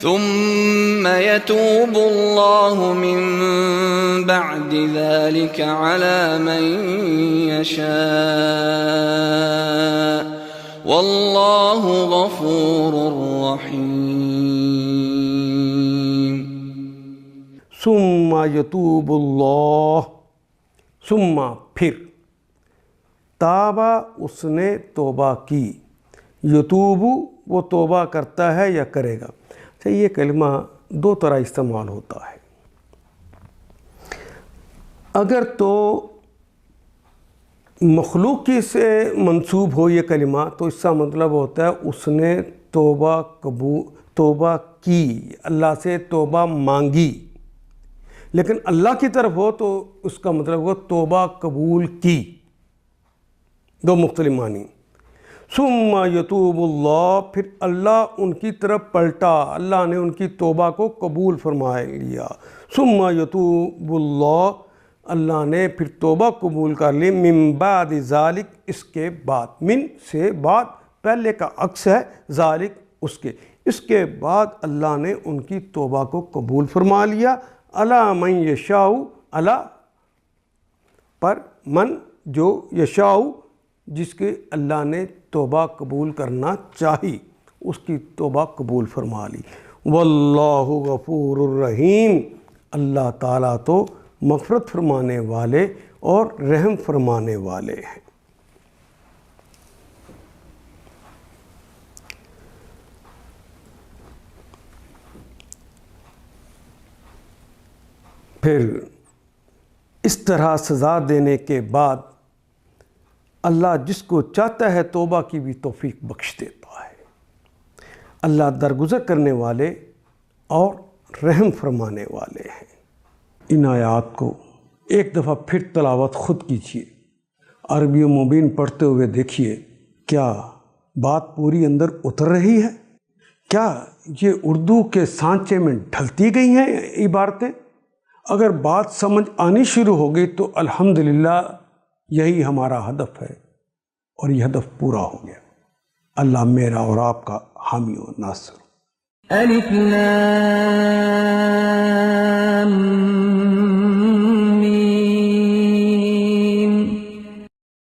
ثم يتوب الله من بعد ذلك على من يشاء والله غفور رحيم. ثم یتوب اللہ، ثم پھر، تابہ اس نے توبہ کی، یتوب وہ توبہ کرتا ہے یا کرے گا. اچھا، یہ کلمہ دو طرح استعمال ہوتا ہے. اگر تو مخلوق کی سے منسوب ہو یہ کلمہ تو اس کا مطلب ہوتا ہے اس نے توبہ کی، اللہ سے توبہ مانگی. لیکن اللہ کی طرف ہو تو اس کا مطلب ہو توبہ قبول کی. دو مختلف معنی. ثم یتوب اللہ، پھر اللہ ان کی طرف پلٹا، اللہ نے ان کی توبہ کو قبول فرما لیا. ثم یتوب اللہ، اللہ نے پھر توبہ قبول کر لی. من بعد ذالک، اس کے بعد. من سے بعد پہلے کا عکس ہے، ذالک اس کے بعد اللہ نے ان کی توبہ کو قبول فرما لیا. علی من یشاء، علی پر، من جو یشاء جس کے اللہ نے توبہ قبول کرنا چاہی اس کی توبہ قبول فرما لی. واللہ غفور الرحیم، اللہ تعالیٰ تو مغفرت فرمانے والے اور رحم فرمانے والے ہیں. پھر اس طرح سزا دینے کے بعد اللہ جس کو چاہتا ہے توبہ کی بھی توفیق بخش دیتا ہے. اللہ درگزر کرنے والے اور رحم فرمانے والے ہیں. ان آیات کو ایک دفعہ پھر تلاوت خود کیجیے، عربی مبین پڑھتے ہوئے دیکھیے کیا بات پوری اندر اتر رہی ہے؟ کیا یہ اردو کے سانچے میں ڈھلتی گئی ہیں عبارتیں؟ اگر بات سمجھ آنی شروع ہو گئی تو الحمدللہ یہی ہمارا ہدف ہے اور یہ ہدف پورا ہو گیا. اللہ میرا اور آپ کا حامی و ناصر. الف لام